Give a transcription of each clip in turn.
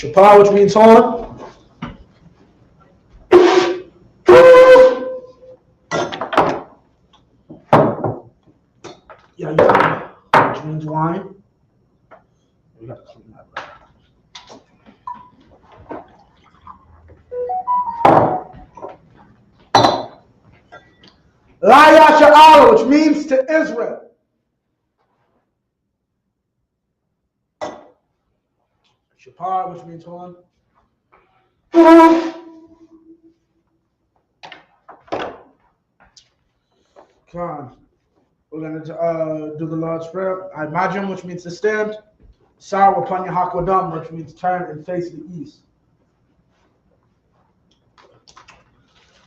Shapar, which means horn. Yeah, which means wine. We gotta clean that up. Laya Sha'ala, which means to Israel. Shapar, which means horn. Come on. We're going to do the Lord's Prayer. I imagine, which means to stand. Saw upon your hakodam, which means turn and face the east.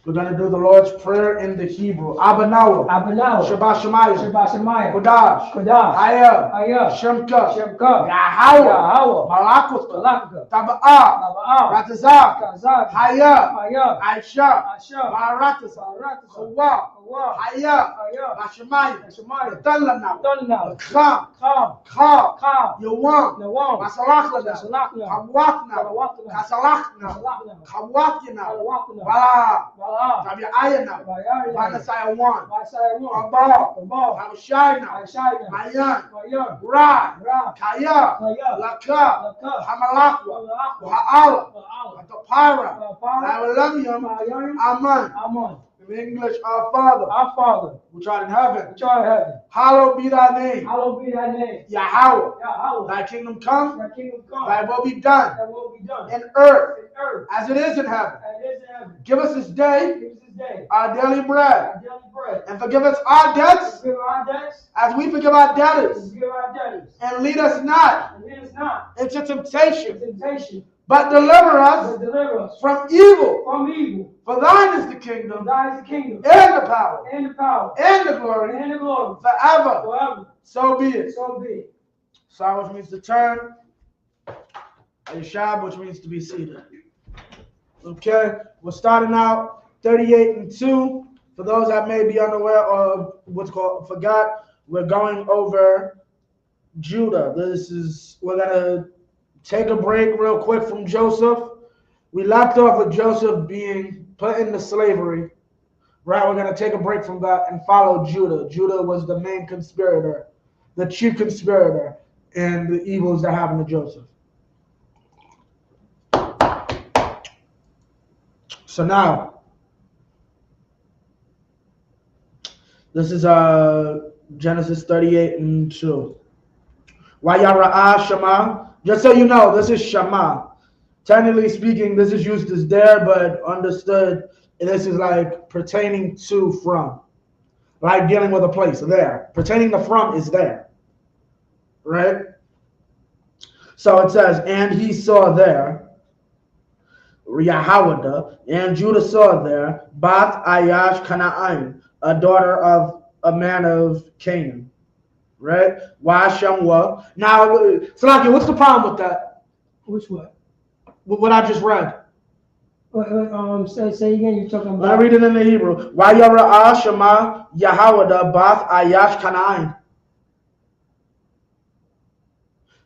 We're going to do the Lord's Prayer in the Hebrew. Abanawa. Shabbat Shemayim. Kodash. Haya. Shemka. Yahawah. Malakuta. Taba'ah. Ratazak. Haya. Aisha. Maratas. Chawah. Haya. Bashemayim. Dalana. Kham. Yawam. Masalachna. Kamwatna. Kasalachna. Kamwatina. Wala. Tabia ayana, Vanasaya one, Abal, Hamashina, Mayan, Ra, Kaya, Laka, Hamalakwa, Ha'ala, Atapara, Avalamium, Aman. In English, our Father, which art in heaven, hallowed be thy name. Yahweh, thy kingdom come, thy will be done, in earth, as it is in heaven. Give us this day our daily bread, and forgive us our debts as we forgive our debtors, and lead us not into temptation, but deliver us from evil. For thine is the kingdom, and the power, and the glory, forever. So be it. Saw, which means to turn. Ayashab, which means to be seated. Okay, we're starting out 38-2. For those that may be unaware or forgot, we're going over Judah. We're gonna take a break real quick from Joseph. We left off with Joseph being put into slavery. Right, we're gonna take a break from that and follow Judah. Judah was the main conspirator, the chief conspirator in the evils that happened to Joseph. So now, this is Genesis 38-2. Wayara'ah Shema. Just so you know, this is Shema. Technically speaking, this is used as there, but understood, this is like pertaining to, from. Like dealing with a place, there. Pertaining to from is there. Right? So it says, and he saw there, Yahawada, and Judah saw there, Bath Ayash Kana'aim, a daughter of a man of Canaan. Right? Washamwa. Now, Salaki, what's the problem with that? Which what? What I just read. Say again, you're talking about. Let me read it in the Hebrew. Wayara'ah Shema Yahawada Bath Ayash Kana'aim.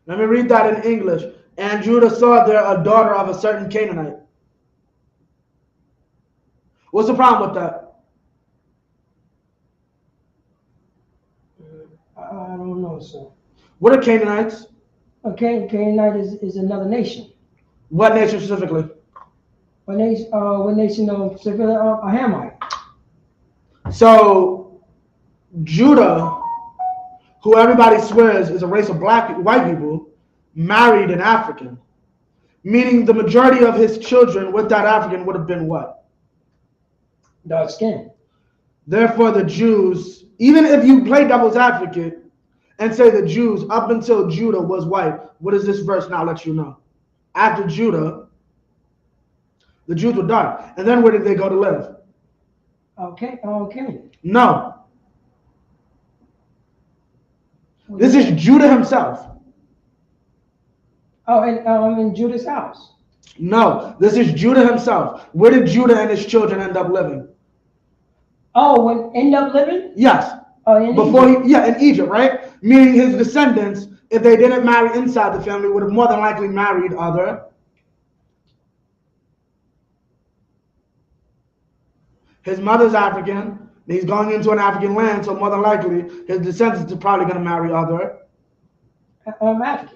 Let me read that in English. And Judah saw there a daughter of a certain Canaanite. What's the problem with that? I don't know, sir. What are Canaanites? Okay, Canaanite is another nation. What nation specifically? What nation specifically? A Hamite. So, Judah, who everybody swears is a race of white people, married an African. Meaning the majority of his children with that African would have been what? Dark skin. Therefore, the Jews, even if you play devil's advocate and say the Jews up until Judah was white, what does this verse now let you know? After Judah, the Jews were dark. And then where did they go to live? Okay. No. This is Judah himself. Oh, and in Judah's house. No, this is Judah himself. Where did Judah and his children end up living? Oh, when end up living? Yes. Oh, in Egypt. In Egypt, right? Meaning his descendants, if they didn't marry inside the family, would have more than likely married other His mother's African. He's going into an African land, so more than likely his descendants are probably going to marry other Africans.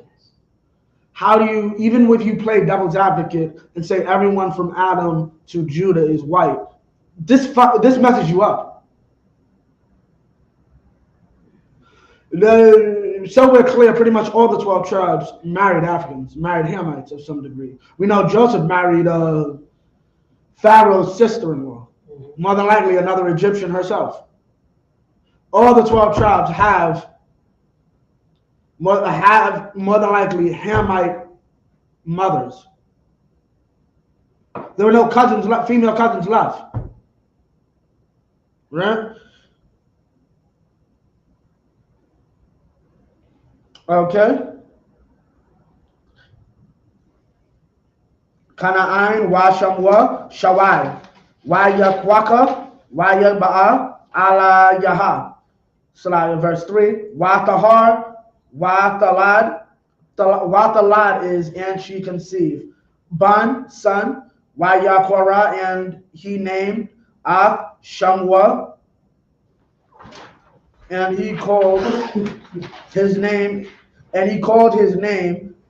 How do you, even if you play devil's advocate and say everyone from Adam to Judah is white, this messes you up. So we're clear, pretty much all the 12 tribes married Africans, married Hamites of some degree. We know Joseph married Pharaoh's sister-in-law, more than likely another Egyptian herself. All the 12 tribes have more than likely Hamite mothers. There were no cousins left, female cousins left. Right? Okay. Kana'ain wa shamwa shawai. Wa yakwaka wa yaba'a ala yaha. Salah, verse 3. Wa tahar wa talad. Wa talad is and she conceived. Ban, son. Wa yakwara, and he named Shamwa, and he called his name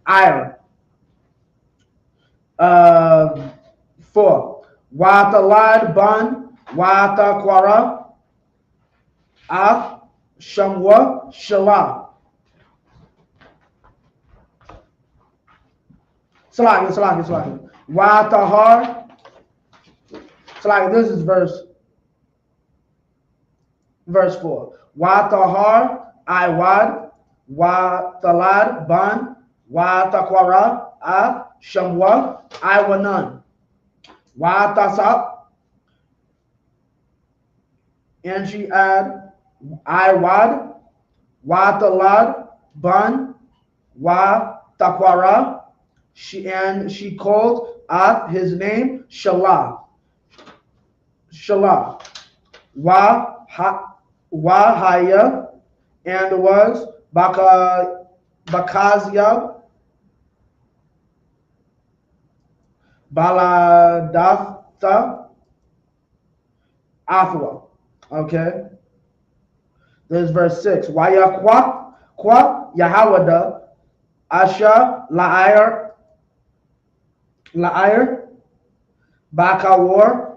Ir. 4. Wa talad ban wa takwara Shamwa Shalah. Salaki. Wa tahar. Salaki, this is verse 4. Wa tahar Iwad. Wa talad ban. Wa takwara Shamwa Iwanan. Wa tasap. And she add Iwad. Wa talad ban. Wa takwara. She called his name Shalah. Wa haya, and was Bakazia Baladatha Athwa. Okay. There's verse 6. Waya kwa Yahawada Asha La'ir Bakawar,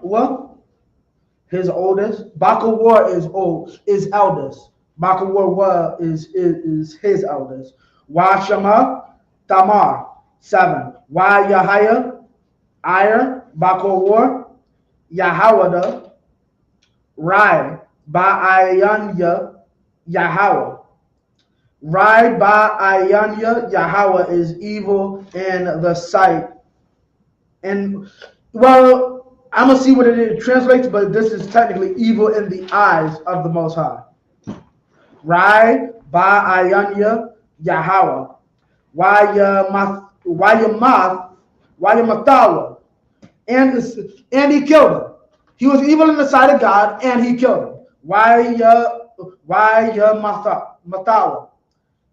his oldest. Bakawar is eldest. Bakawar is his eldest. Washama Tamar 7. Wa Yahaya Bakawar Yahawada Rai Ba'ayanya Yahawah. Rai Ba'ayanya Yahawah is evil in the sight. And, well, I'm going to see what it translates, but this is technically evil in the eyes of the Most High. Rai Ba'ayanya Yahawah. Wayamatawa. And he killed him. He was evil in the sight of God, and he killed him. Wayamatawa.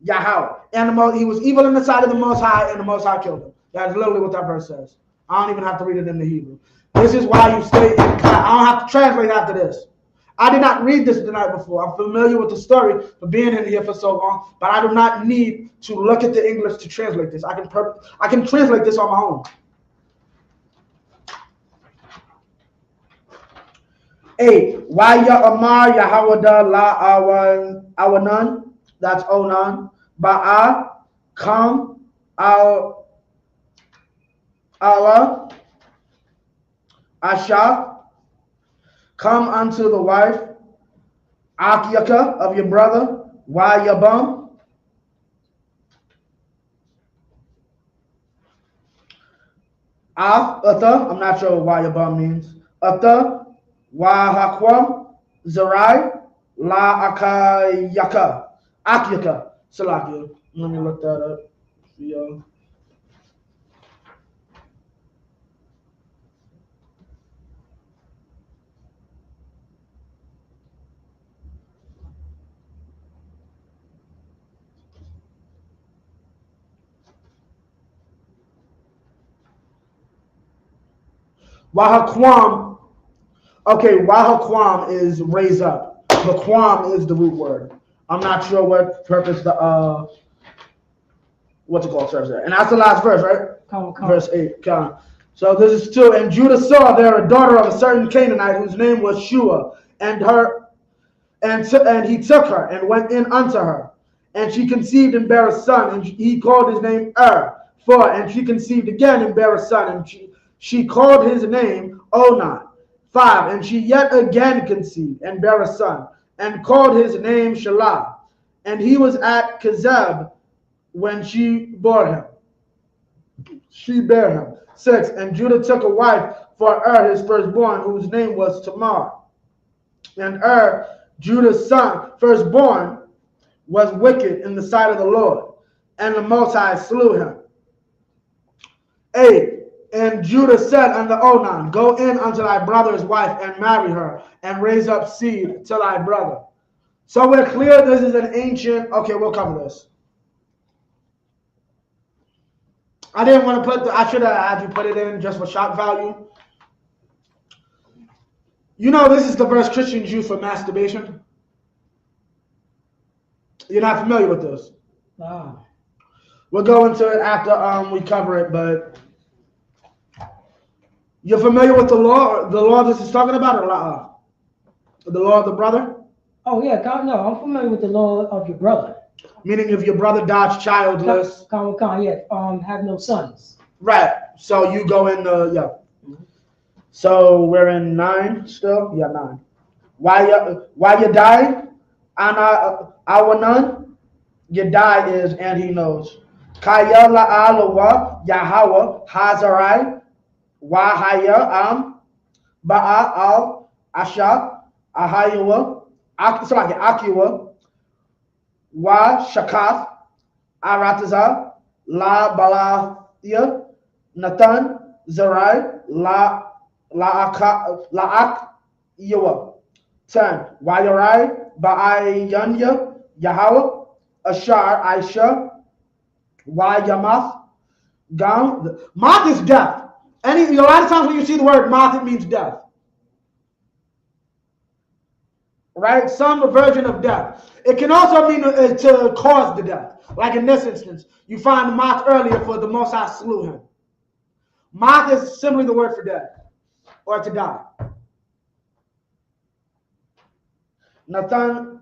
Yahweh. And he was evil in the sight of the Most High, and the Most High killed him. That's literally what that verse says. I don't even have to read it in the Hebrew. This is why you stay in class. I don't have to translate after this. I did not read this the night before. I'm familiar with the story for being in here for so long, but I do not need to look at the English to translate this. I can translate this on my own. 8. Waya Amar Yahawada La Awanan. That's Onan. Ba'a Kam Allah Asha. Come unto the wife Akyaka of your brother. Wayabam. Atha. I'm not sure what Wayabam means. Atha. Wahakwam. Zerai. La Akayaka. Akyaka. Salakia. Let me look that up for y'all. Wahakwam Okay, Wahaquam is raise up. The quam is the root word. I'm not sure what purpose the what's it called serves there. And that's the last verse, right? Come. Verse 8. Come. So this is 2. And Judah saw there a daughter of a certain Canaanite whose name was Shua, and he took her and went in unto her. And she conceived and bare a son, and he called his name 4. And she conceived again and bare a son, and she called his name Onan. 5. And she yet again conceived and bare a son, and called his name Shelah. And he was at Kezeb when she bore him. She bare him. 6. And Judah took a wife for his firstborn, whose name was Tamar. And Judah's son, firstborn, was wicked in the sight of the Lord, and the Most High slew him. 8. And Judah said unto Onan, go in unto thy brother's wife and marry her, and raise up seed to thy brother. So we're clear this is an ancient, okay, we'll cover this. I didn't want to I should have had you put it in just for shock value. You know this is the verse Christians use for masturbation. You're not familiar with this. Wow. We'll go into it after we cover it, but you're familiar with the law this is talking about, or the law of the brother? Oh yeah, no, I'm familiar with the law of your brother. Meaning if your brother dies childless. Have no sons. Right. So you go in the, yeah. Mm-hmm. So we're in 9 still? Yeah, 9. Why you die? Our none? You die is, and he knows. Kaya la alawa Yahweh Hazarai Wahaya Ba'a al Asha Ahayawa Akiwa Wa Shakath Arataza La Balaya Nathan Zarai La'ak Yawa 10. Wayarai Ba'ayanya Yahweh Ashar Aisha Wayamath Gam. Math is death. A lot of times when you see the word math, it means death. Right? Some version of death. It can also mean to cause the death. Like in this instance, you find the math earlier for the Most High slew him. Math is simply the word for death or to die. Nathan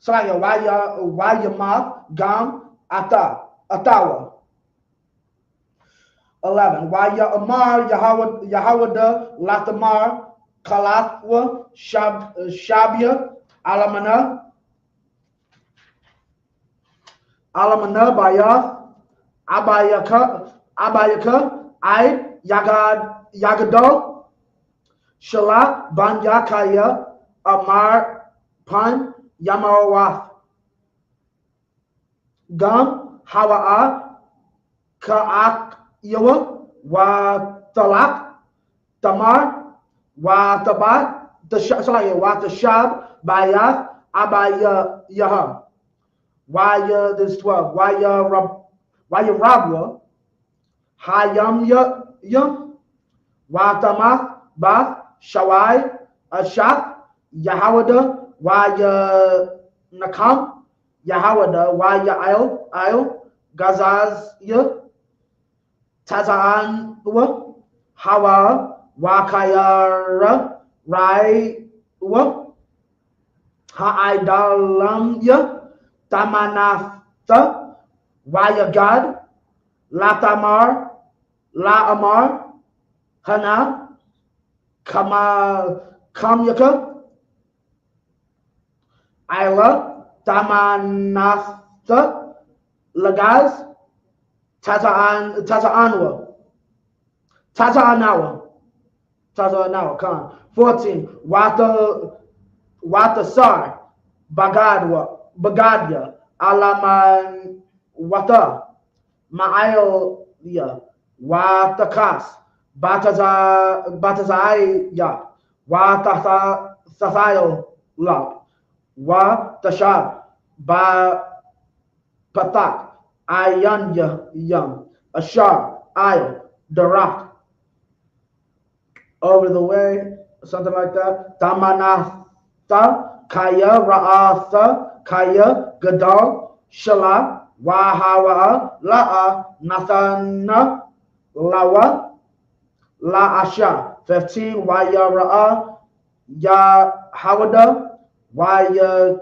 Saya Wayamath Gam Atawa. 11. Waya Amar Yahawada Latamar Kalathwa Shabia Alamana Bayath Abayaka Aid Yagadol Shala Banyakaya Amar Pan Yamawath Gam Hawa'a Ka'ak Yawa Wa Talak Tamar Wa Tabat Wa Tashab Bayath Abaya Yaha Waya this 12 Waya Rabwa Hayam Yam Wa Tamath Bath Shawai Ashak Yahawada Waya Nakam Yahawada Waya Ail Gazaz Ya Tazaan Hawa Wakayara Rai Haidalam Ya Tamanatha Wayagad Latamar Laamar Hana Kamyaka Isla Tamanatha Lagaz Tazanawa Khan. 14. Watasar Bagadya Alaman Wata Ma'ailya Watakas Batazaya Watathayo Lab Watashab Ba Patak Ayanya Yam Ashar Ayo Darak over the way, something like that. Tamanatha, Kaya, Ra'atha, Kaya, Gadal, Shala, Wahawa, La'a, Nathana, Lawa, La'asha. 15, Waya Ra'a, Ya Hawada, Waya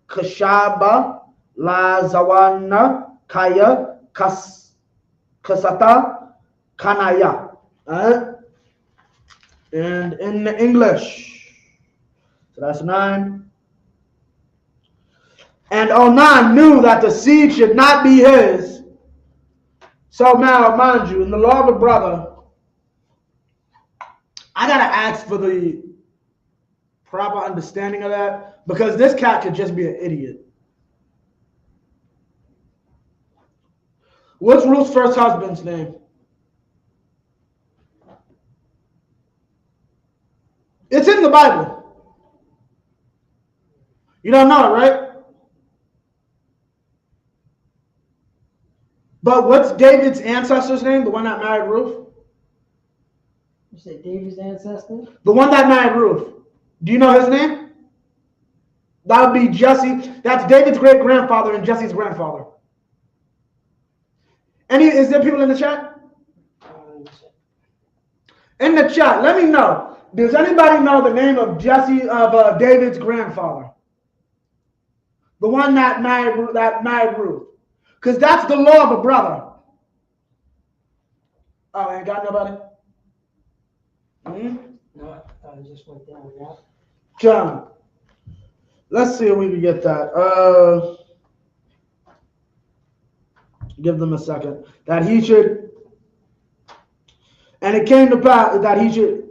Kashaba, La Zawana, Kaya, Kasata, Kanaya. And in the English, so that's 9. And Onan knew that the seed should not be his. So now, mind you, in the law of a brother, I gotta ask for the proper understanding of that, because this cat could just be an idiot. What's Ruth's first husband's name? It's in the Bible. You don't know it, right? But what's David's ancestor's name? The one that married Ruth? You said David's ancestor? The one that married Ruth. Do you know his name? That would be Jesse. That's David's great-grandfather and Jesse's grandfather. Is there people in the chat? In the chat, let me know. Does anybody know the name of David's grandfather? The one that married Ruth. Because that's the law of a brother. Oh, ain't got nobody? No, I just went down with that. John. Let's see if we can get that. Give them a second. That he should, and it came to pass that he should,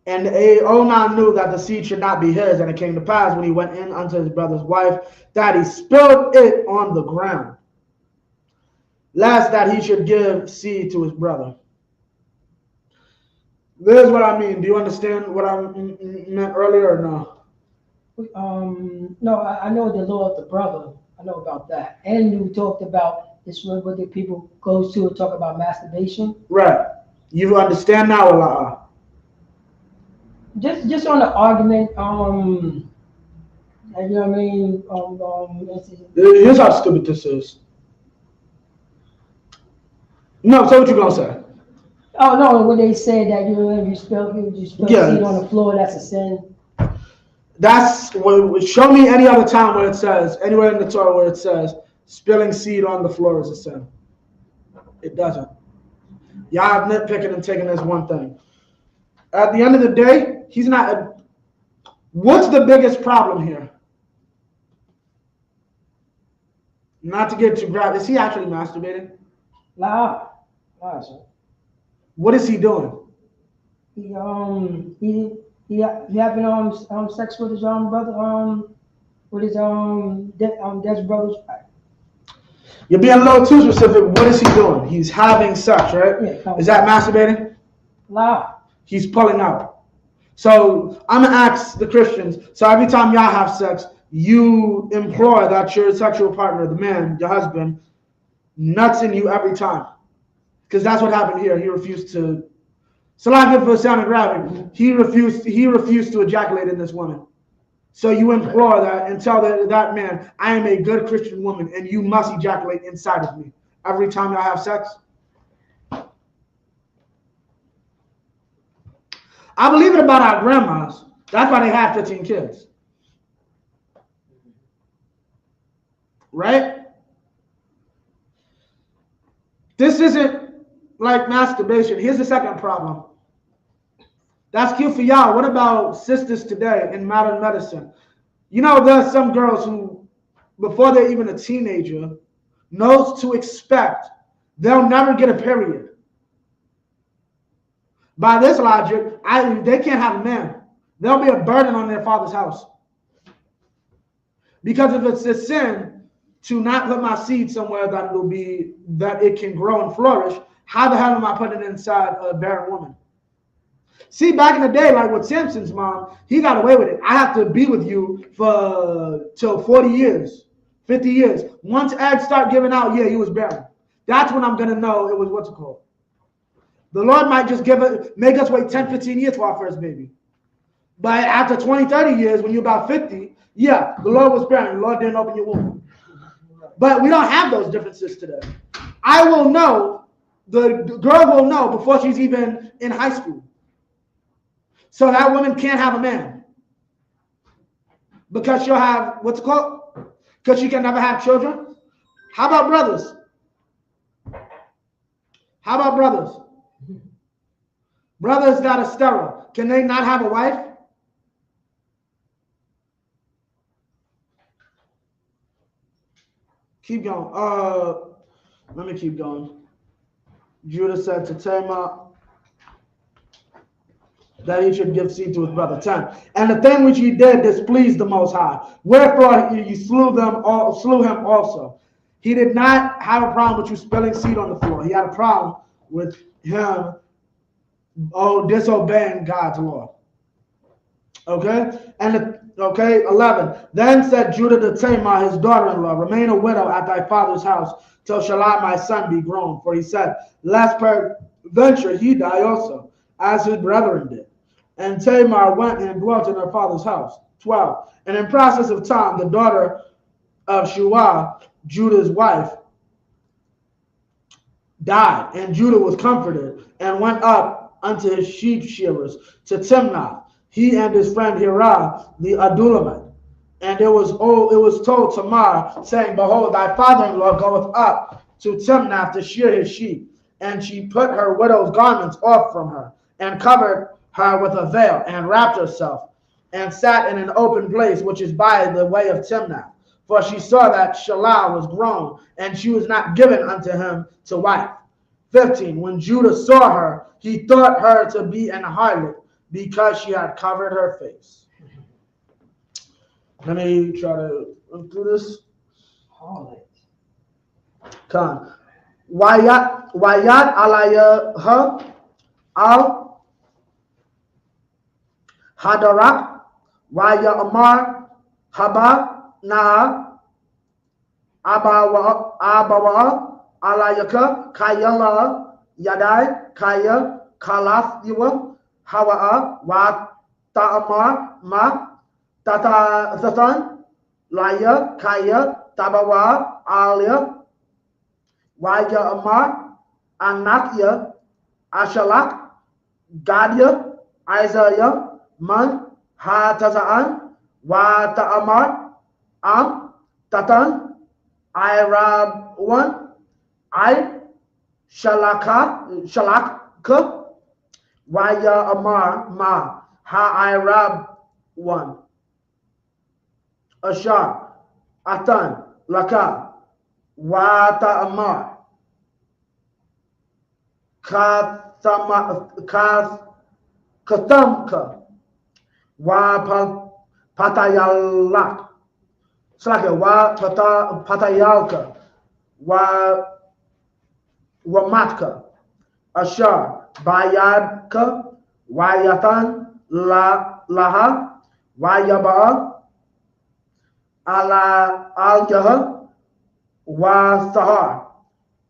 and Onan knew that the seed should not be his, and it came to pass when he went in unto his brother's wife that he spilled it on the ground, lest that he should give seed to his brother. This is what I mean. Do you understand what I meant earlier or no? No, I know the law of the brother. I know about that. And we talked about this one where the people goes to and talk about masturbation. Right. You understand now, Allah? Just on the argument, you know what I mean? Here's how stupid this is. No, so what you gonna say? Oh no, when they say that you spill seed on the floor, that's a sin. That's show me any other time where it says, anywhere in the Torah where it says spilling seed on the floor is a sin. It doesn't. Y'all nitpicking and taking this one thing. At the end of the day, he's not. What's the biggest problem here? Not to get too graphic. Is he actually masturbating? Nah, sir. What is he doing? He having sex with his brother with his dad's brother's wife. You're being a little too specific. What is he doing? He's having sex, right? Yeah, is that masturbating? Nah. He's pulling out. So I'm gonna ask the Christians. So every time y'all have sex, you implore that your sexual partner, the man, your husband, nuts in you every time, because that's what happened here. He refused to. Salakia for sounding graphic. He refused to ejaculate in this woman. So you implore that and tell that man, I am a good Christian woman, and you must ejaculate inside of me every time y'all have sex. I believe it about our grandmas. That's why they have 15 kids. Right? This isn't like masturbation. Here's the second problem. That's cute for y'all. What about sisters today in modern medicine? You know, there's some girls who, before they're even a teenager, knows to expect they'll never get a period. By this logic, they can't have a man. They'll be a burden on their father's house. Because if it's a sin to not put my seed somewhere that it can grow and flourish, how the hell am I putting it inside a barren woman? See, back in the day, like with Samson's mom, he got away with it. I have to be with you till 40 years, 50 years. Once eggs start giving out, yeah, he was barren. That's when I'm going to know it was what's it called. The Lord might just make us wait 10, 15 years for our first baby. But after 20, 30 years, when you're about 50, yeah, the Lord was sparing. The Lord didn't open your womb. But we don't have those differences today. I will know, the girl will know before she's even in high school. So that woman can't have a man. Because she'll have, what's it called? Because she can never have children. How about brothers? How about brothers? Brothers that are sterile, can they not have a wife? Keep going. Let me keep going. Judah said to Tamar that he should give seed to his brother. 10. And the thing which he did displeased the Most High. Wherefore he slew him also. He did not have a problem with you spilling seed on the floor. He had a problem with him disobeying God's law. Okay? 11. Then said Judah to Tamar, his daughter-in-law, remain a widow at thy father's house till Shelah my son be grown. For he said, lest peradventure he die also, as his brethren did. And Tamar went and dwelt in her father's house. 12. And in process of time, the daughter of Shua, Judah's wife, died, and Judah was comforted and went up unto his sheep shearers to Timnath, he and his friend Hirah the Adulamite. And it was told Tamar, saying, behold, thy father-in-law goeth up to Timnath to shear his sheep. And she put her widow's garments off from her, and covered her with a veil, and wrapped herself, and sat in an open place which is by the way of Timnath. For she saw that Shelah was grown, and she was not given unto him to wife. 15. When Judah saw her, he thought her to be an harlot, because she had covered her face. Let me try to look through this. Harlot. Come. Wayat alayah al hadarak waya amar haba na abawa alayaka kayala yadai kaya kalaf yuwa hawa wa ta'amar ma tata thatan laya kaya tabawa alia Waya Amar, Anakya, Ashalak, Gadia, Isaiah, Man, Ha Tazaan, Wa Ta'amar, Am, Tatan, Irab one, I, Shalaka, Waya Amar, Ma, Ha Irab one, Ashar, Atan, Laka, Wa Ta'amar, Katamka, Wa Patayalak, Slaka, Wa Patayalka, Wa Matka, Ashar, Bayadka, Wayatan, Laha, Wayaba, Al-Jaha, Wa Sahar,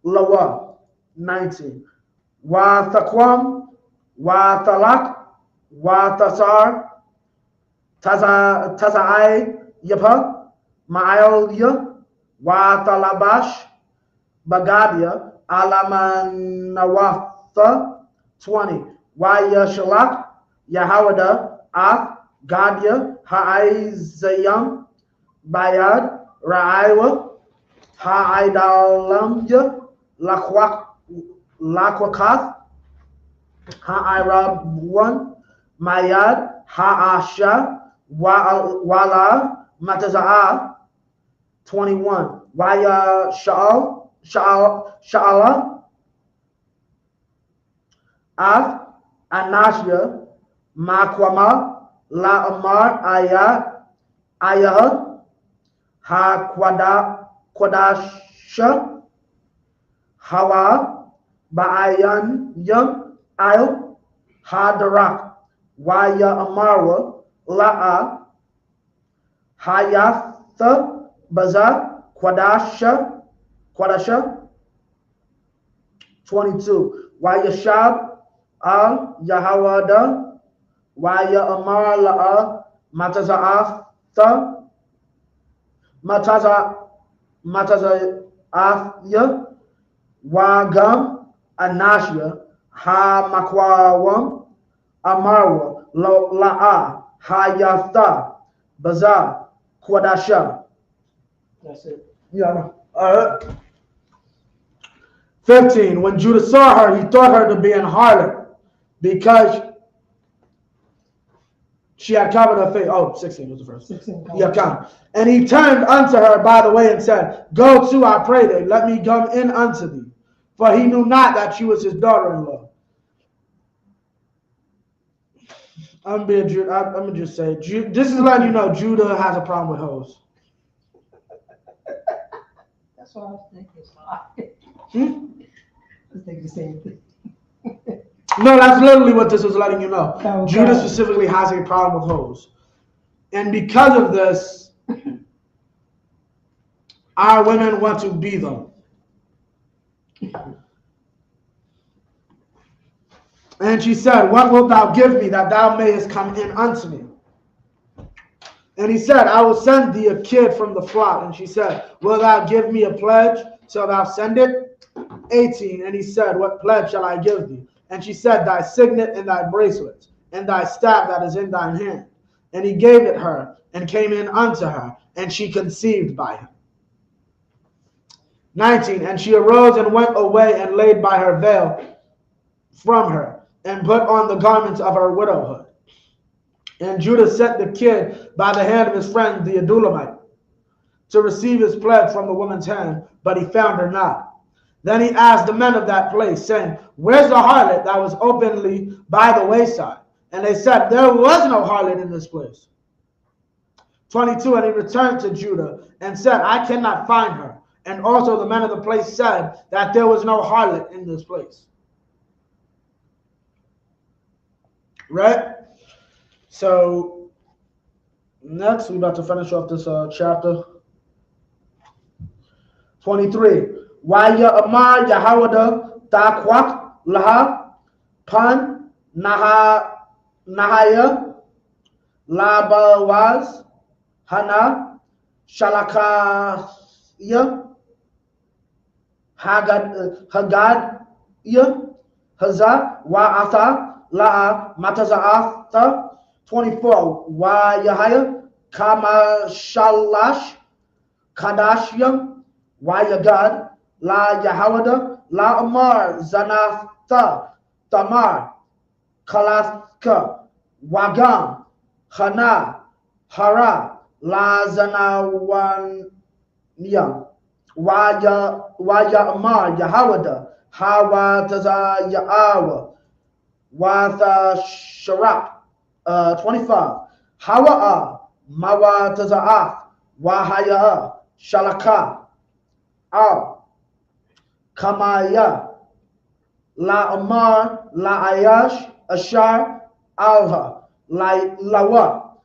Lawa, 19. Wa Thakwam, Wa Talak, Wa Tasar, Tazai Yapa, Ma'alya, Wa Talabash, Bagadia, Alamanawatha, 20. Wa Yashalak, Yahawada, Ath, Gadia, Ha'izayam, Bayad, Ra'aiwa, Ha'idalamya, Lakwakath, Ha'irab 1, Mayad, Ha'asha, Wala, Mataza'a, 21. Waya Sha'ala, Af, Anashya, Makwama, La Amar, Ayah, Kwadasha, Hawa, Ba'ayan Yam, Al, Hadarak, Waya Amara, La'a, Hayatha, Baza, Kwadasha, 22. Wayashab, al Yahawada wa ya amar la'a mataza'atha mataza'athya wa gam anashya ha makwawam amarwa la'a hayatha baza kwadasha. That's it. Yeah. 15. When Judah saw her, he thought her to be in Harlem because she had covered her face. Oh, 16 was the first. 16. Yeah, count. And he turned unto her by the way and said, Go to, I pray thee, let me come in unto thee. For he knew not that she was his daughter-in-law. I'm going to just say, this is letting you know Judah has a problem with hoes. That's what I was thinking. I was thinking the same thing. No, that's literally what this was letting you know. Oh, Judah God. specifically has a problem with hoes. And because of this, our women want to be them. And she said, What wilt thou give me that thou mayest come in unto me? And he said, I will send thee a kid from the flock. And she said, Wilt thou give me a pledge till thou send it? 18. And he said, What pledge shall I give thee? And she said, Thy signet and thy bracelets, and thy staff that is in thine hand. And he gave it her, and came in unto her, and she conceived by him. 19. And she arose and went away and laid by her veil from her, and put on the garments of her widowhood. And Judah sent the kid by the hand of his friend the Adulamite to receive his pledge from the woman's hand, but he found her not. Then he asked the men of that place, saying, Where's the harlot that was openly by the wayside? And they said, There was no harlot in this place. 22. And he returned to Judah and said, I cannot find her. And also the men of the place said that there was no harlot in this place. Right? So, next we're about to finish off this chapter. 23. Waya amar Yahawada takwak laha pan nahaya labawaz hana shalakaya hagadya haza wa'atha la'a mataza'atha. 24. Wa Yahaya kama shalash kadashyam wa Yagad la Yahawada la Amar zanatha tamar kalathka wagam hana hara la zanawanya wa ya Amar Yahawada hawa taza ya'awa wa tha sharak. 25. Hawa'a mawa taza'af wahaya shalaka al kamaya la amar la ayash ashar alha la lawa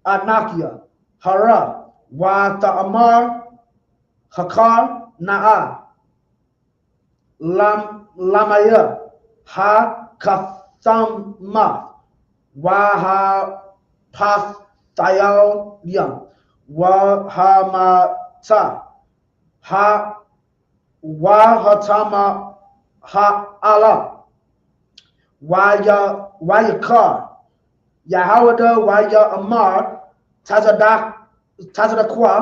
anakia hara wa ta'amar hakar na'a lamaya ha kathama Waha pathayal yam wahamata ha wahatama ha ala wayakar Yahawada waya amar tazadakwa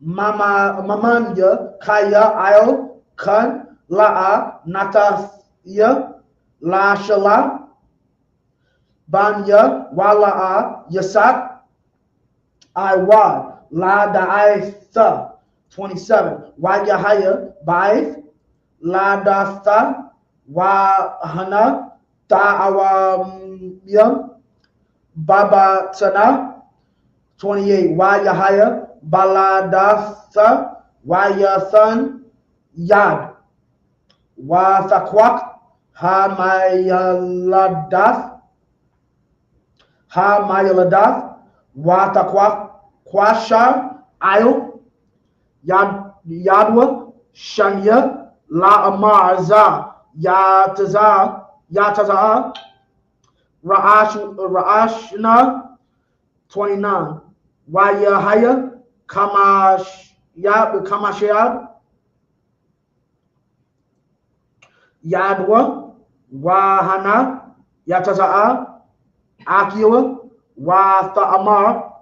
mamanya kaya ayal kan la'a nataya la shala Banya wala'a yasak iwad la da'aitha. 27. Wa Yahaya ba'ith la datha wa hana ta'awamyam baba tana. 28. Wa Yahaya baladatha wa yathan yad wa thakwak ha mayaladath Ha Mayaladath, Watakwa, Kwasha, Ayo, Yadwa, Shanya, La Amarza, Yataza, Yataza'a, Ra'ashna, 29. Wayahaya, Kamashab, Yadwa, Wahana, Yataza'a, Akiwa, Watha'amar,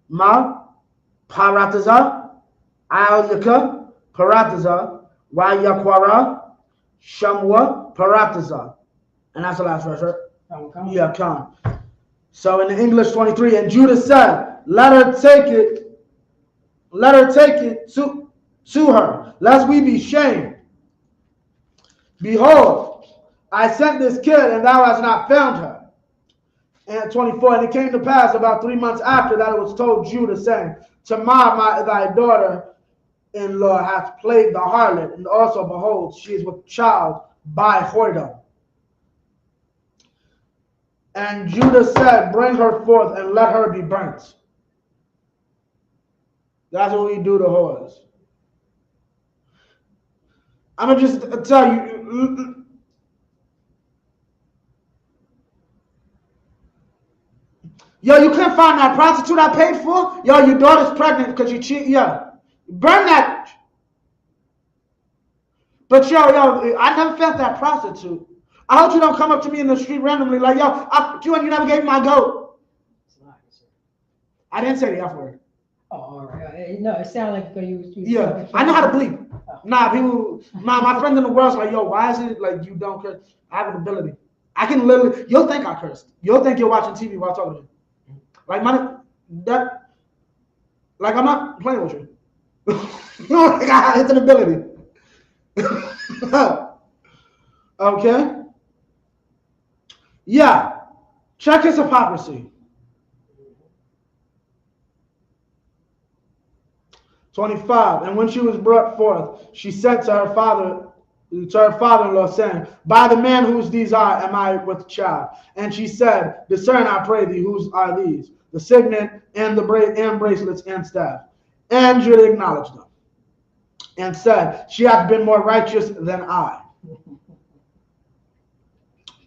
Ma, Parataza, Alyaka, Parataza, Wayakwara, Shamwa, Parataza. And that's the last verse, right? Yeah, Khan. So in the English 23, and Judah said, let her take it to her, lest we be shamed. Behold, I sent this kid, and thou hast not found her. And 24, and it came to pass about 3 months after that it was told Judah, saying, Tamar, thy daughter-in-law, hath played the harlot, and also, behold, she is with child by whoredom. And Judah said, bring her forth and let her be burnt. That's what we do to whores. I'm going to just tell you. Yo, you couldn't find that prostitute I paid for? Yo, your daughter's pregnant because you cheat. Yo, burn that. But yo, I never felt that prostitute. I hope you don't come up to me in the street randomly like, yo, you never gave me my goat. I didn't say the F word. Oh, all right. No, it sounded like you. Yeah, I know how to bleep. Nah, people, my friends in the world's like, yo, why is it like you don't curse? I have an ability. I can literally, you'll think I cursed. You'll think you're watching TV while talking to me. Like I'm not playing with you. It's an ability. Okay. Yeah. Check his hypocrisy. 25. And when she was brought forth, she sent to her father-in-law, saying, by the man whose these are, am I with child? And she said, discern, I pray thee, whose are these? The signet and the bracelets and staff. And Judah acknowledged them and said, she hath been more righteous than I,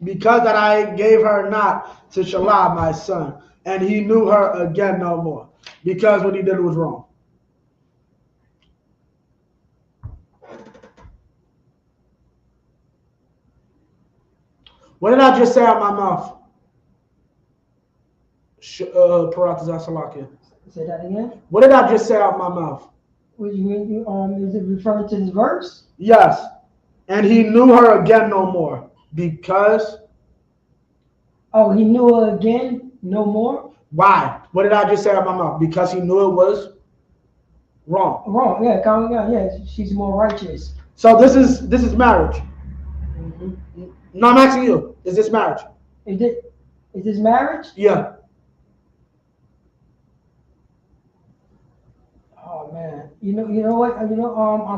because that I gave her not to Shelah my son, and he knew her again no more, because what he did was wrong. What did I just say out my mouth? Say that again? What did I just say out my mouth? What do you mean? Is it referring to this verse? Yes. And he knew her again no more. Because? Oh, he knew her again no more? Why? What did I just say out my mouth? Because he knew it was wrong. Wrong, yeah. Yeah, she's more righteous. So this is marriage. Mm-hmm. No, I'm asking you. Is this marriage? Is this marriage? Yeah. Oh man, you know what?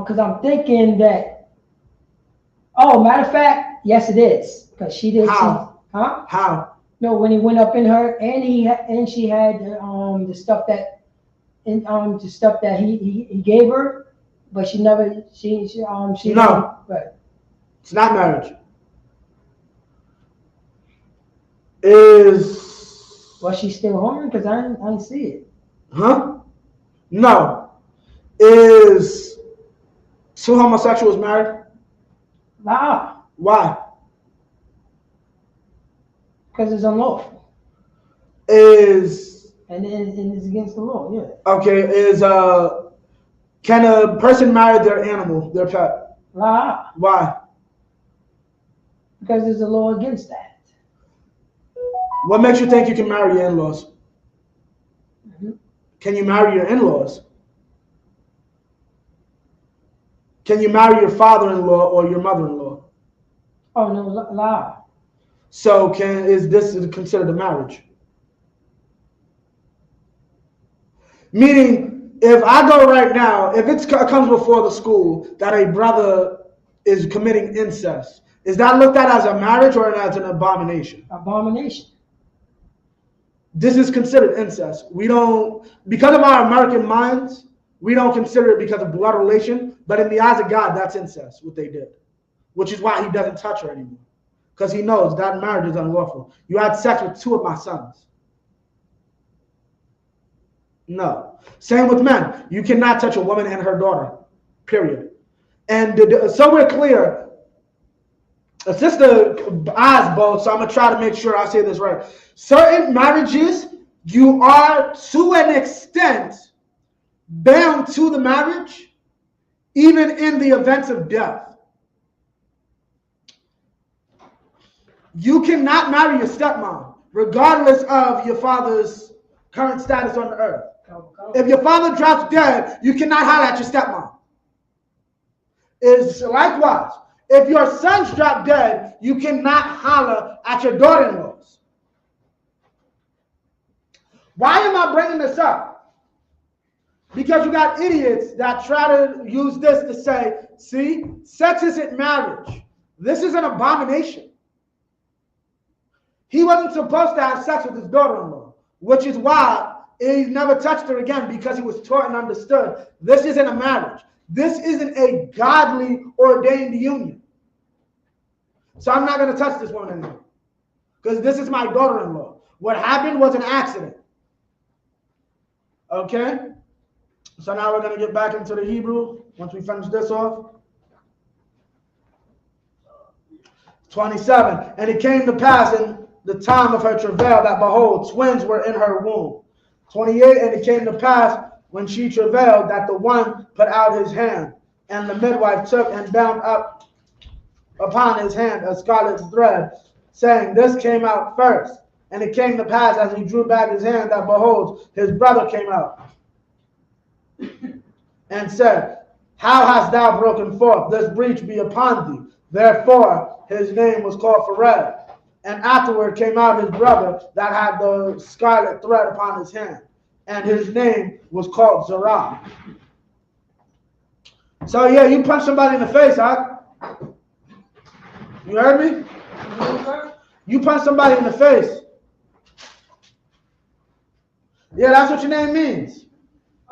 Because I'm thinking that. Oh, matter of fact, yes, it is. Because she did. How? Huh? How? No, when he went up in her, and she had the stuff that, the stuff that he gave her, but she never. She No. But it's not marriage. Was she still hungry? Because I didn't see it. Huh? No. Is two homosexuals married? Nah. Why? Because it's unlawful. And it's against the law, yeah. Okay, can a person marry their animal, their pet? Nah. Why? Because there's a law against that. What makes you think you can marry your in-laws? Mm-hmm. Can you marry your in-laws? Can you marry your father-in-law or your mother-in-law? Oh, no, lie. So is this considered a marriage? Meaning, if I go right now, if it comes before the school that a brother is committing incest, is that looked at as a marriage or as an abomination? Abomination. This is considered incest. We don't, because of our American minds, we don't consider it because of blood relation, but in the eyes of God, that's incest, what they did, which is why he doesn't touch her anymore. because he knows that marriage is unlawful. You had sex with 2 of my sons. No. Same with men. You cannot touch a woman and her daughter, period. And so we're clear. Sister eyes both, so I'm going to try to make sure I say this right. Certain marriages, you are to an extent bound to the marriage, even in the event of death. You cannot marry your stepmom, regardless of your father's current status on the earth. If your father drops dead, you cannot holler at your stepmom. It's likewise. If your sons drop dead, you cannot holler at your daughter-in-laws. Why am I bringing this up? Because you got idiots that try to use this to say, see, sex isn't marriage. This is an abomination. He wasn't supposed to have sex with his daughter-in-law, which is why he never touched her again, because he was taught and understood this isn't a marriage. This isn't a godly ordained union. So I'm not going to touch this woman anymore because this is my daughter-in-law. What happened was an accident. Okay? So now we're going to get back into the Hebrew once we finish this off. 27. And it came to pass in the time of her travail that, behold, twins were in her womb. 28. And it came to pass when she travailed that the one put out his hand, and the midwife took and bound up upon his hand a scarlet thread, saying, this came out first. And it came to pass as he drew back his hand that, behold, his brother came out and said, how hast thou broken forth? This breach be upon thee. Therefore his name was called Phared. And afterward came out his brother that had the scarlet thread upon his hand, and his name was called Zerah. So yeah, you punch somebody in the face, huh? You heard me? You punch somebody in the face. Yeah, that's what your name means.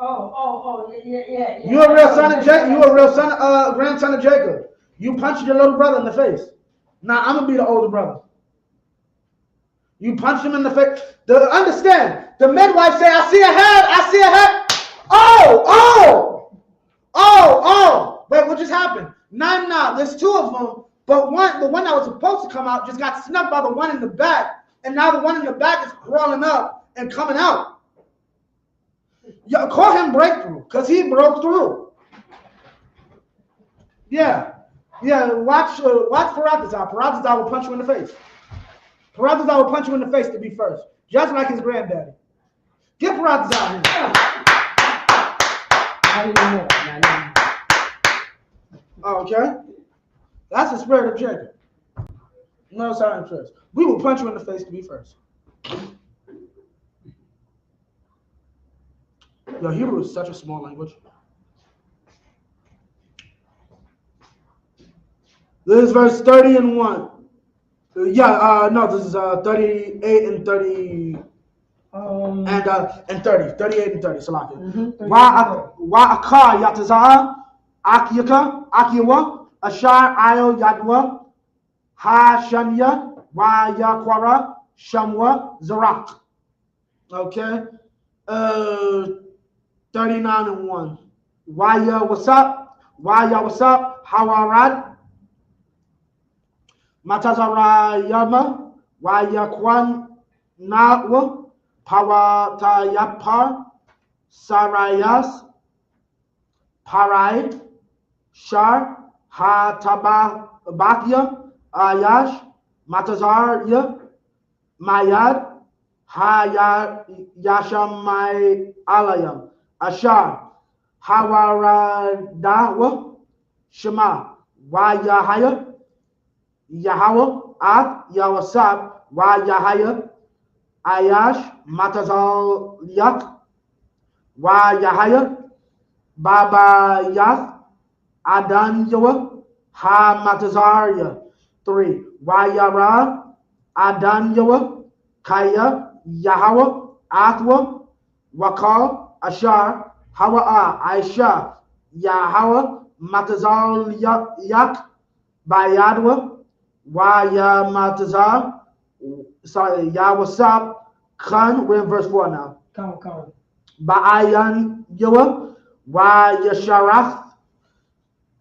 Yeah. You a real son of Jacob. You a real son, grandson of Jacob. You punched your little brother in the face. Now I'm gonna be the older brother. You punched him in the face. Understand? The midwife say, "I see a head. I see a head." Oh! Wait, what just happened? Nah. There's 2 of them, but the one that was supposed to come out, just got snubbed by the one in the back, and now the one in the back is crawling up and coming out. Yeah, call him breakthrough, because he broke through. Yeah. Watch Paratazar. Paratazar will punch you in the face. Paratazar will punch you in the face to be first, just like his granddaddy. Get Paratazar here. Okay, that's the spirit of Jacob. No sign of trust. We will punch you in the face to be first. Yo, Hebrew is such a small language. This is verse 30 and 1. This is 38 and 30. And 30. 38 and 30. Salaki. Wa'akar yatazah akiwa ashar ayo yadwa ha shanya wa yakwara shamwa zarak. Okay. 39 and 1. Waya what's up? Hawarad Matazarayama Wayakwan Nawa Pawatayapar Sarayas Parai Shar Hatabakya Ayash Matazarya Mayad Yashamai Alayam Ashar Hawaradawa Shema Wayahaya Yahweh Ak Yawasab Wayahaya Ayash Matazal Yak Wayahaya Baba Yath Adan Yawa Ha Matazarya 3 Wayara Adan Yawa Kaya Yahweh Athwa Wakal Ashar Hawa Aisha Yahweh Matazal Yak Bayadwa Waya Matazar. Sorry, Yawasab Khan. We're in verse 4 now. Come. Ba'ayan Yawa. Waya Sharaf.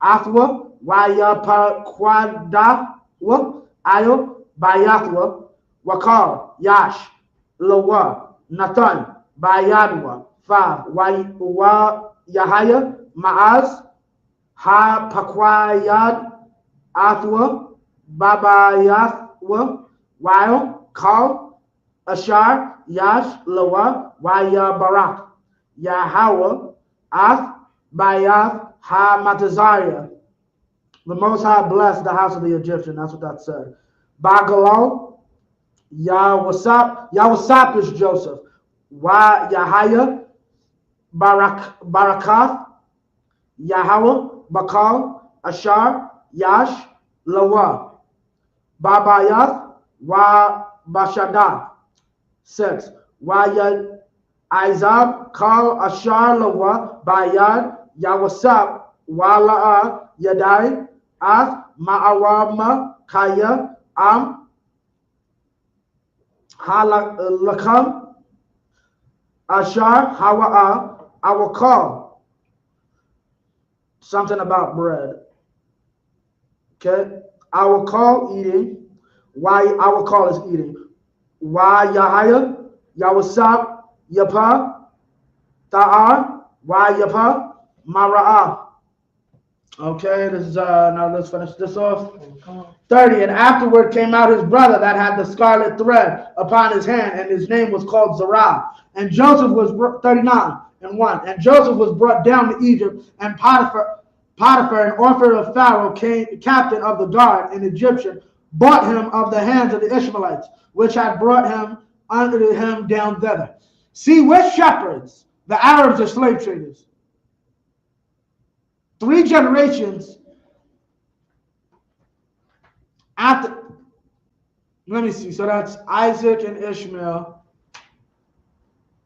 Athwa. Waya Pakwada. Ayo. Bayathwa. Wakal. Yash. Lawa. Nathan. Bayadwa. 5. Wa Yahaya. Maaz. Ha Pakwayad. Athwa. Babayathwa. While Kal, Ashar, Yash, Lawa, Waya Barak, Yahweh, Ath, Bayath, Ha Matazaria. The Most High blessed the house of the Egyptian. That's what that said. Bagalal, Yawasap is Joseph. Yahaya, Barakath, Yahweh, Bakal, Ashar, Yash, Lawa, Babayath, Wa Bashada. 6. Wa Izab Kal Ashar Lawa Bayad Yawasab Wala'a Yadai Ath Ma'awama Kaya Am Halakam Ashar Hawa'a. I will call something about bread. Okay, I will call eating. Why I will call is eating. Why Yahaya, Yawasab, Yapa, Ta'ar, why Yapa, Mara'ah. Okay, this is now let's finish this off. 30. And afterward came out his brother that had the scarlet thread upon his hand, and his name was called Zerah. And Joseph was 39 and 1. And Joseph was brought down to Egypt, and Potiphar, an officer of Pharaoh, captain of the guard, an Egyptian, bought him of the hands of the Ishmaelites, which had brought him under him down thither. See, we're shepherds. The Arabs are slave traders. 3 generations after, let me see. So that's Isaac and Ishmael,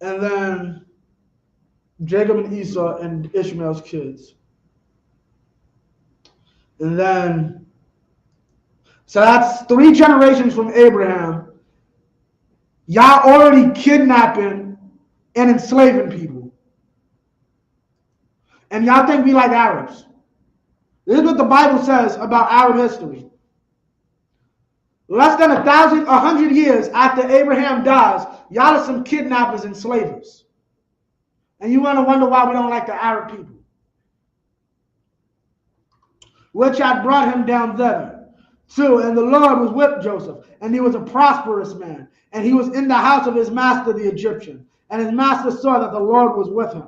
and then Jacob and Esau and Ishmael's kids. And then, so that's 3 generations from Abraham. Y'all already kidnapping and enslaving people. And y'all think we like Arabs. This is what the Bible says about Arab history. Less than 100 years after Abraham dies, y'all are some kidnappers and slavers. And you want to wonder why we don't like the Arab people. Which had brought him down thither. 2. And the Lord was with Joseph, and he was a prosperous man, and he was in the house of his master the Egyptian. And his master saw that the Lord was with him,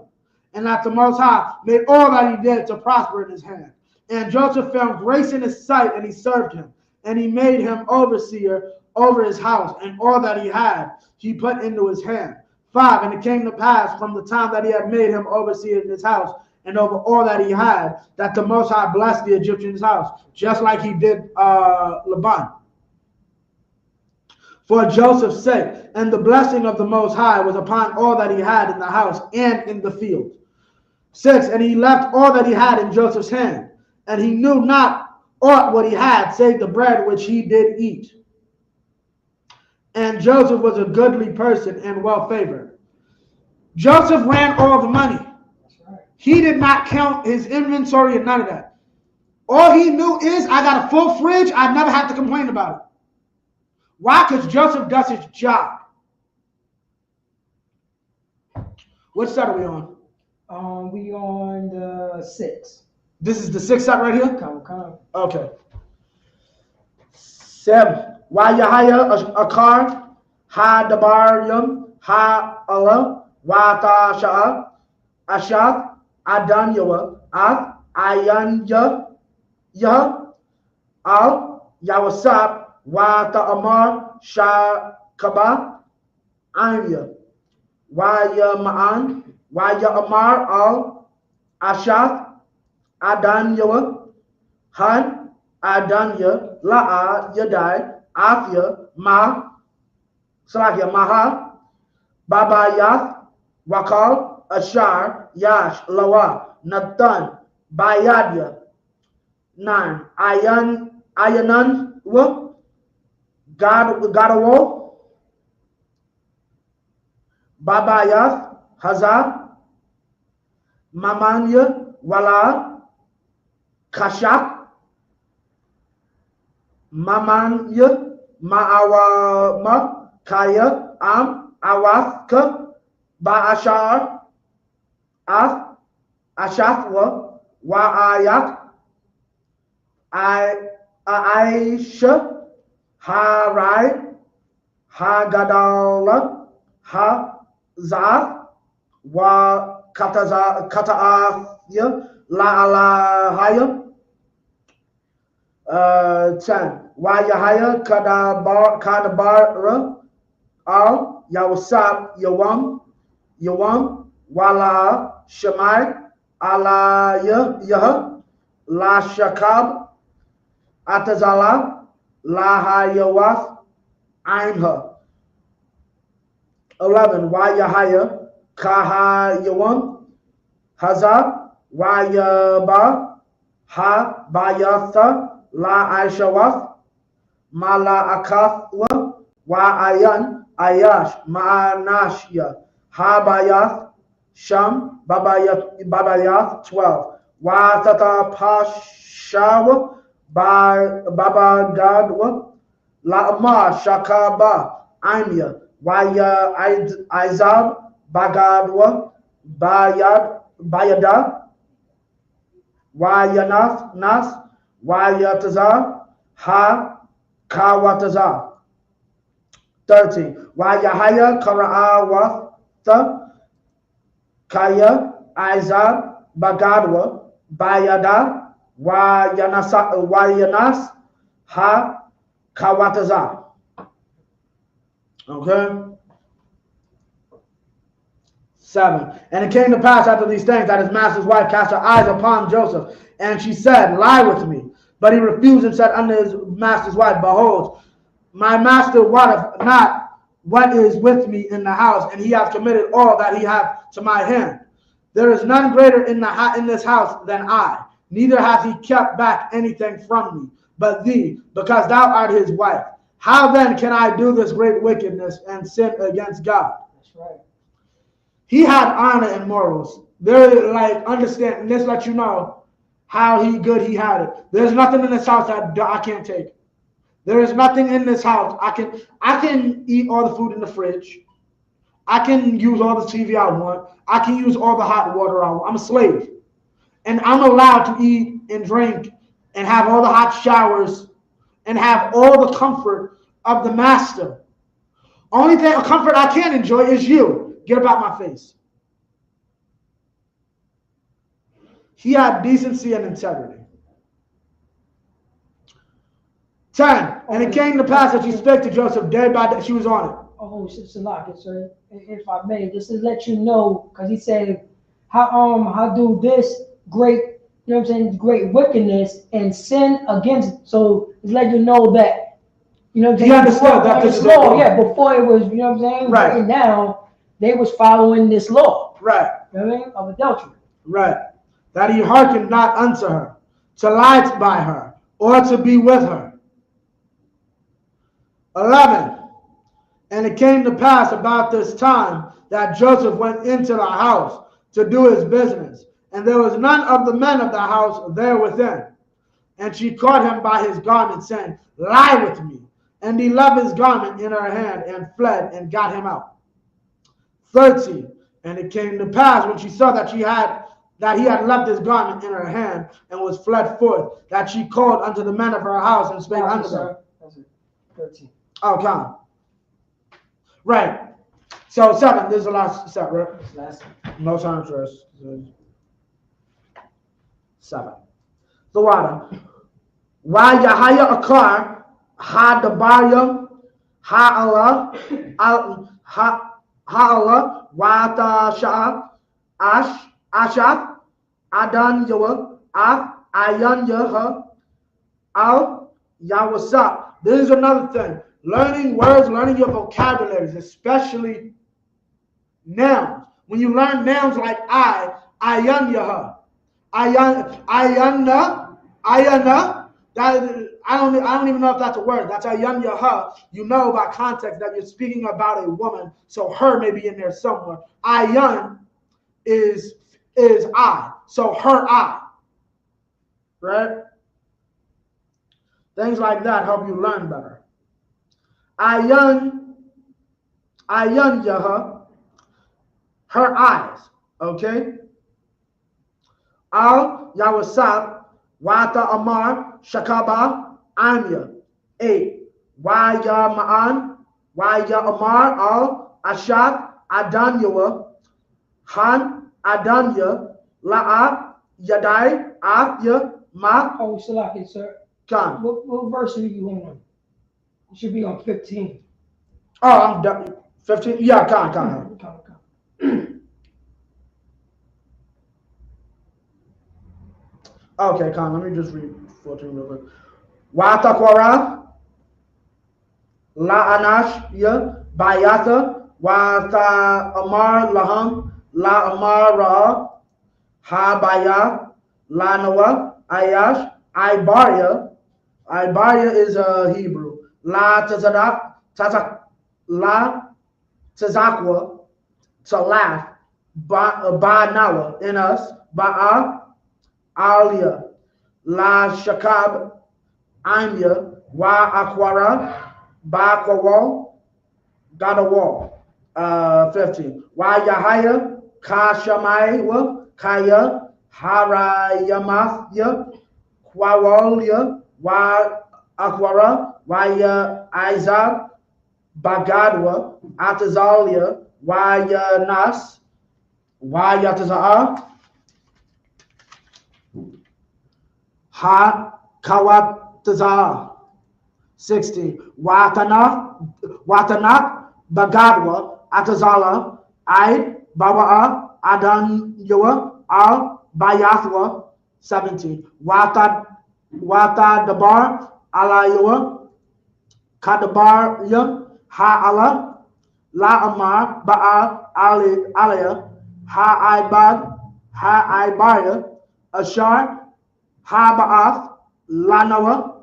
and that the Most High made all that he did to prosper in his hand. And Joseph found grace in his sight, and he served him. And he made him overseer over his house, and all that he had he put into his hand. 5. And it came to pass from the time that he had made him overseer in his house, and over all that he had, that the Most High blessed the Egyptian's house, just like he did Laban, for Joseph's sake. And the blessing of the Most High was upon all that he had in the house and in the field. 6. And he left all that he had in Joseph's hand, and he knew not aught what he had, save the bread which he did eat. And Joseph was a goodly person and well favored. Joseph ran all the money. He did not count his inventory and none of that. All he knew is, I got a full fridge. I've never had to complain about it. Why? Because Joseph does his job. What set are we on? We on the 6. This is the 6th set right here? Come. Okay. 7. Why Yahaya Akar, Ha Dabaryum, Ha Allah, Wa Ta Sha'a, Ashad, Adan Yawa, Ath, Ayan Yah, Al, Yawasab, Wa Ta'amar, Shah Kaba, Anya, Wa Ya Ma'an, Wa Ya Amar, Al, Ashad, Adan Yawa, Han, Adanya, La'a, Yadai, Afya, Ma, Salahya, Maha, Babayath, Wakal, Ashar, Yash, Lawa, Nathan, Bayadya. 9. Ayanan, Gadawo, Babayath, Hazar, Mamanya, Wala, Kashak, Mamanya, Ma'awama, Kaya, Awathka, Ba'ashar, Ashafwa, Wa'ayak, Aisha, Harai, Hagadala, Hazar, Wa Kata'aya, La'alahaya, 10. Wayahaya, Kadabara, Al, Yawasab, Yawam, Wala, Shemai, Ala Yah, La Shakab, Atazala, La Hayawath, Ainha. 11. Wayahaya, Kahayawam, Hazar, Wayaba, Ha Bayatha, La Aishawath, Mala Akathwa, Wa Ayash, Ma'anashya, Ha Bayath, Sham, Babayath, 12. Wa Tata Pashawa, Baba Gadwa, La Ma Shakaba, Imya, Waya Izab, Bagadwa, Bayada, Wayanath, Nas, Wayatazar, Ha Kawatazar. 13. Wayahaya, Kara'awatha, Kaya, Izab, Bagadwa, Bayada, Wayanas, Ha Kawatazar. Okay? 7. And it came to pass after these things that his master's wife cast her eyes upon Joseph, and she said, Lie with me. But he refused and said unto his master's wife, Behold, my master wotteth not what is with me in the house, and he hath committed all that he hath to my hand. There is none greater in this house than I, neither hath he kept back anything from me, but thee, because thou art his wife. How then can I do this great wickedness and sin against God? That's right. He had honor and morals. They're like, understand, let's let you know how good he had it. There's nothing in this house that I can't take. There is nothing in this house. I can eat all the food in the fridge. I can use all the TV I want. I can use all the hot water I want. I'm a slave. And I'm allowed to eat and drink and have all the hot showers and have all the comfort of the master. Only thing, comfort I can't enjoy is you. Get about my face. He had decency and integrity. 10. And it came to pass that she spake to Joseph day by day. She was on it. Oh, Sister Lockett, sir. If I may, just to let you know, because he said, how do this great, you know what I'm saying, great wickedness and sin against, so just let you know that, you know what I'm saying? He understood that this is law. Yeah, before it was, you know what I'm saying? Right. And now they was following this law. Right. You know what I mean? Of adultery. Right. That he hearkened not unto her, to lie by her, or to be with her. 11. And it came to pass about this time that Joseph went into the house to do his business, and there was none of the men of the house there within. And she caught him by his garment, saying, Lie with me. And he left his garment in her hand and fled and got him out. 13. And it came to pass when she saw that he had left his garment in her hand and was fled forth, that she called unto the men of her house and spake unto them. That's it. 13. Oh, come. Right. So 7. This is the last step, right? Last. No time for us. 7. The water. Why Yahya Akar, Ha Dabaya, Ha Allah, Wata Shah, Ashaf, Adan Yawa, Ayan Yaha, Al Yawasap. This is another thing. Learning words, learning your vocabularies, especially nouns. When you learn nouns like Ayan Yaha, Ayana, that I don't even know if that's a word. That's Ayun Yah. You know by context that you're speaking about a woman, so her may be in there somewhere. Ayun is I, so her I, right? Things like that help you learn better. Ayun Yah, her eyes, okay? Al Yawasab, Wata Amar, Shakaba, Anya. 8. Waya Ma'an, Waya Amar, Al Ashad, Adanyawa, Han, Adanya, La'a, Yadai, Afya, Ma. Oh, Salaki, sir. Khan. What verse are you on? You should be on 15. Oh, I'm done. 15? Yeah, Khan. Okay, Khan, let me just read 14 real quick. Wata Kwara, La Anash, Ya, Bayata, Wata Amar Laham, La Amar Ra, Ha Baya, La Nawa, Ayash, Ibaria. Ibaria is Hebrew. La La Tazakwa, to laugh. Ba Nawa, in us. Ba'a, Alia. La Shakab, Anya, Wa Akwara, Ba Kwawal, got a wall. 15. Wa Yahaya, Ka Shamaywa, Kaya, Harayamathya, Kwawalya, Wa Akwara, Wa Ya Izab, Bagadwa, Atazalia, Wa Ya Nas, Wa Yataza'a, Ha Kawataza'a. 16. Watanak, Bagadwa, Atazala, Aid, Baba'a, Adanyawa, Al, Bayathwa. 17. Wata Dabar, Alayawa, Kadabar, Ha La Amar, Ba'a, Alaya, Ha Ibaya, Ashar, Ha Ba'ath, Lanawa,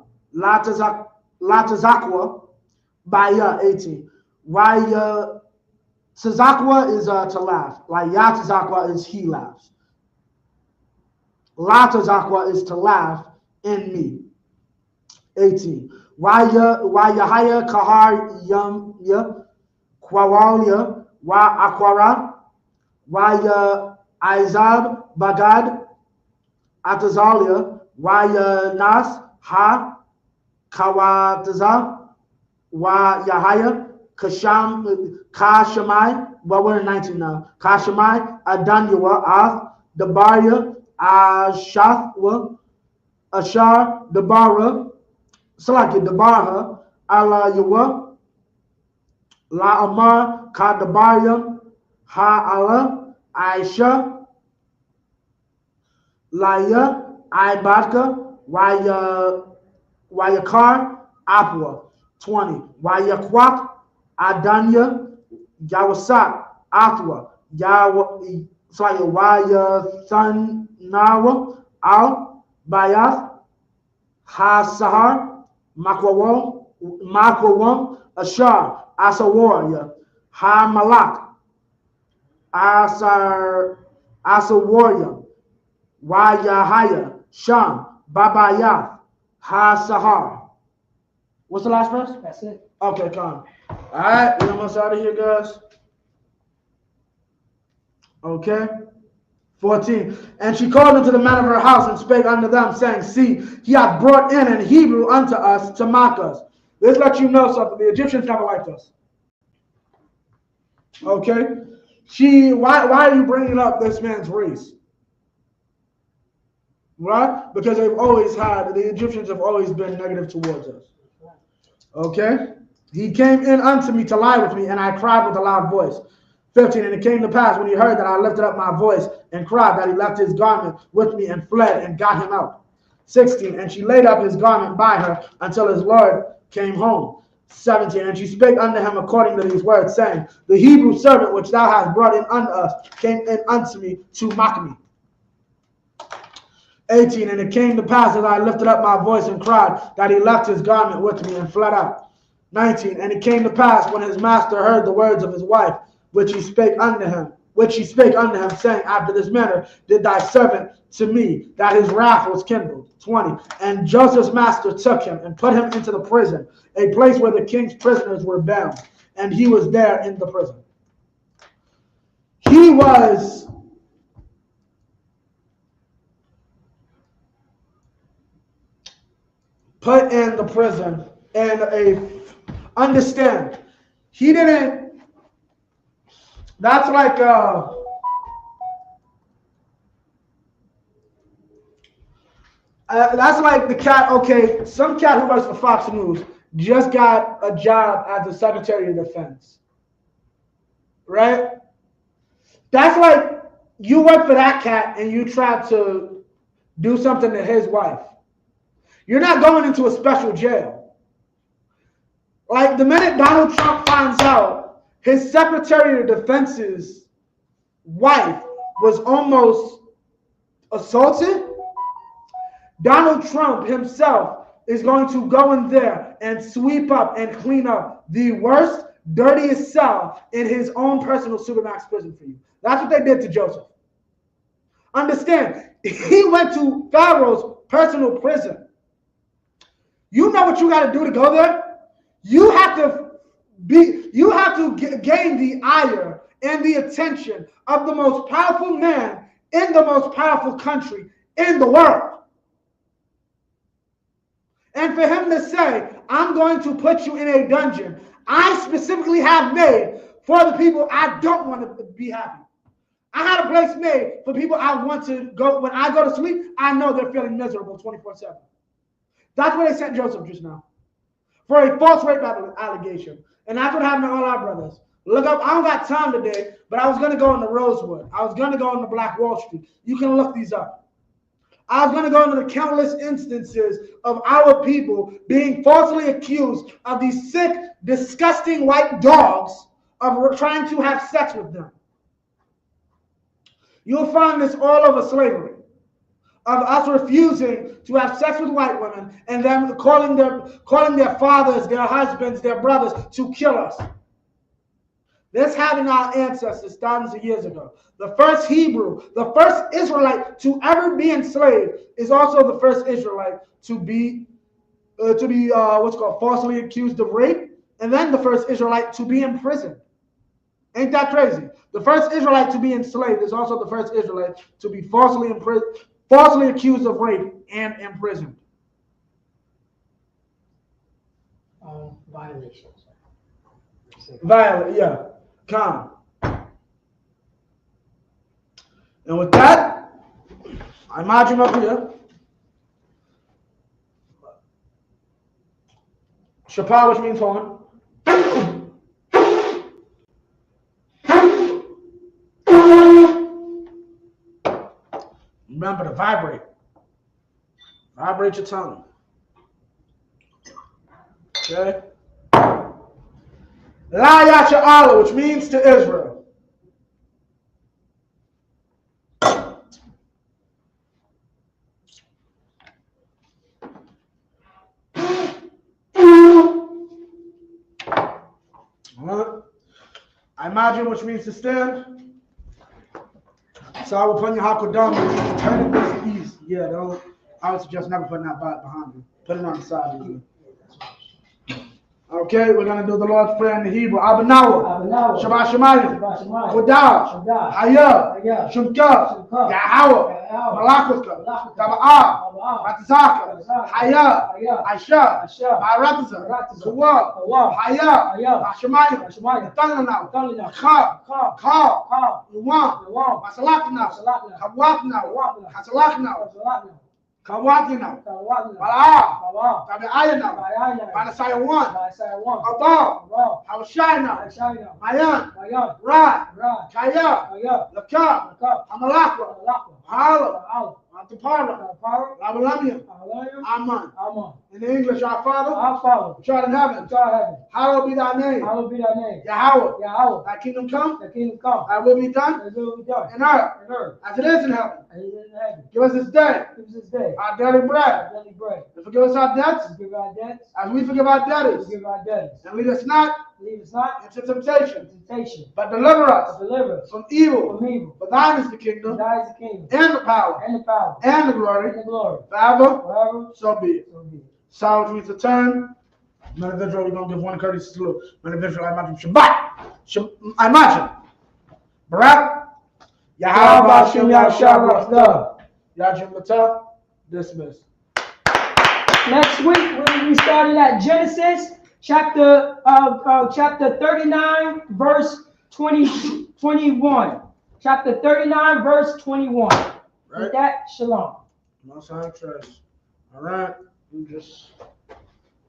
Latazakwa, Baya. 18. Why Tazakwa is to laugh. Like Yatazakwa is he laughs. Latazakwa is to laugh in me. 18. Why Yahaya Kahar Yum Kwawalya, Wa Akwara, Why Izab Bagad Atazalia, Why Nas Ha Kawataza, Wa Yahaya Kashamai. Well, we're in 19 now. Kashamai Adanyawa Ath Dabaria Ashathwa Ashar Dabara Salaki Dabarha Ala Yawa La Amar Kadabaria Ha Ala Aisha Laya Ibadka Wayakar Apwa. 20. Wayakwak Adanya Yawasak Athwa Wayathannawa Al Bayath Ha Sahar Makwawam Ashar Asawarya Ha Malak Asawarya Wayahaya Sham Babayath Ha Sahar. What's the last verse? That's it. Okay, come. All right, we're almost out of here, guys. Okay. 14. And she called unto the man of her house and spake unto them, saying, See, he hath brought in an Hebrew unto us to mock us. Let's let you know something. The Egyptians never liked us. Okay. Why are you bringing up this man's race? Right? Because the Egyptians have always been negative towards us. Okay? He came in unto me to lie with me, and I cried with a loud voice. 15. And it came to pass when he heard that I lifted up my voice and cried, that he left his garment with me and fled and got him out. 16. And she laid up his garment by her until his Lord came home. 17. And she spake unto him according to these words, saying, The Hebrew servant which thou hast brought in unto us came in unto me to mock me. 18, and it came to pass as I lifted up my voice and cried that he left his garment with me and fled out. 19, and it came to pass when his master heard the words of his wife, which she spake unto him, saying, after this manner did thy servant to me, that his wrath was kindled. 20, and Joseph's master took him and put him into the prison, a place where the king's prisoners were bound, and he was there in the prison. He was put in the prison, and understand, he didn't, that's like that's like the cat, okay, some cat who works for Fox News just got a job as the Secretary of Defense, right? That's like you work for that cat and you try to do something to his wife. You're not going into a special jail. Like the minute Donald Trump finds out his Secretary of Defense's wife was almost assaulted, Donald Trump himself is going to go in there and sweep up and clean up the worst, dirtiest cell in his own personal Supermax prison for you. That's what they did to Joseph. Understand, he went to Pharaoh's personal prison. You know what you got to do to go there? You have to gain the ire and the attention of the most powerful man in the most powerful country in the world. And for him to say, I'm going to put you in a dungeon I specifically have made for the people I don't want to be happy. I had a place made for people I want to go. When I go to sleep, I know they're feeling miserable 24/7. That's where they sent Joseph just now, for a false rape allegation. And that's what happened to all our brothers. Look up, I don't got time today, but I was going to go into Rosewood. I was going to go into Black Wall Street. You can look these up. I was going to go into the countless instances of our people being falsely accused of these sick, disgusting white dogs of trying to have sex with them. You'll find this all over slavery, of us refusing to have sex with white women and them calling their fathers, their husbands, their brothers to kill us. This happened to our ancestors thousands of years ago. The first Hebrew, the first Israelite to ever be enslaved, is also the first Israelite to be what's called falsely accused of rape, and then the first Israelite to be imprisoned. Ain't that crazy? The first Israelite to be enslaved is also the first Israelite to be falsely accused of rape and imprisoned. Violations. Yeah. Come. And with that, I imagine up here. Shapar, which means horn. Remember to vibrate. Vibrate your tongue. Okay? La Yasha'Allah, which means to Israel. I imagine, which means to stand. So I will put your hakodam, turn it this east. Yeah, I would suggest never putting that behind you. Put it on the side of you. Okay, we're going to do the Lord's Prayer in the Hebrew. Abanawa, Shabbat Shemayim, Kodah, Hayah, Shumka, Yahawah, Malakutka, Taba'ah, Matazaka, Hayah, Aisha, Ma'arataza, Kuwa, Hayah, Shemayim, Tananaw, Ka, Luwan, Masalaknaw, Kawaknaw, Hasalaknaw, Kawakinaw, Balaa, Tabi'ayanaw, Manasayawan, Abal, Hawashaynaw, Mayan, Ra, Kaya, Laka, Hamalakwa, Harlem, Antapara, Labalamian, Aman. In the English, our Father, our Father, which art in heaven, hallowed be thy name. hallowed be thy name. Yahweh, Yahweh, thy kingdom come, thy kingdom come, thy will be done thy will be done in earth in earth as it is in heaven. as it is in heaven. Give us this day Give us this day our daily bread, our daily bread. and forgive us our debts Forgive our debts as we forgive our debtors. forgive our debtors. And lead us not Lead us not into temptation, into temptation, but deliver but us deliver us from evil. from evil. For thine is the For kingdom, thine is the kingdom, and the power, and the power, and the and glory, the glory, forever. forever. So be it. So be it. Psalms reads a turn. Man of Israel, we're going to give one courtesy salute. Man of Israel, I imagine Shabbat. I imagine. Barak. Yahweh Hashem Yahshua. Yajim Latel. Dismissed. Next week we started at Genesis chapter 39 verse 21. Chapter 39 verse 21. Right. With that, shalom. No sign of trash. All right. You just.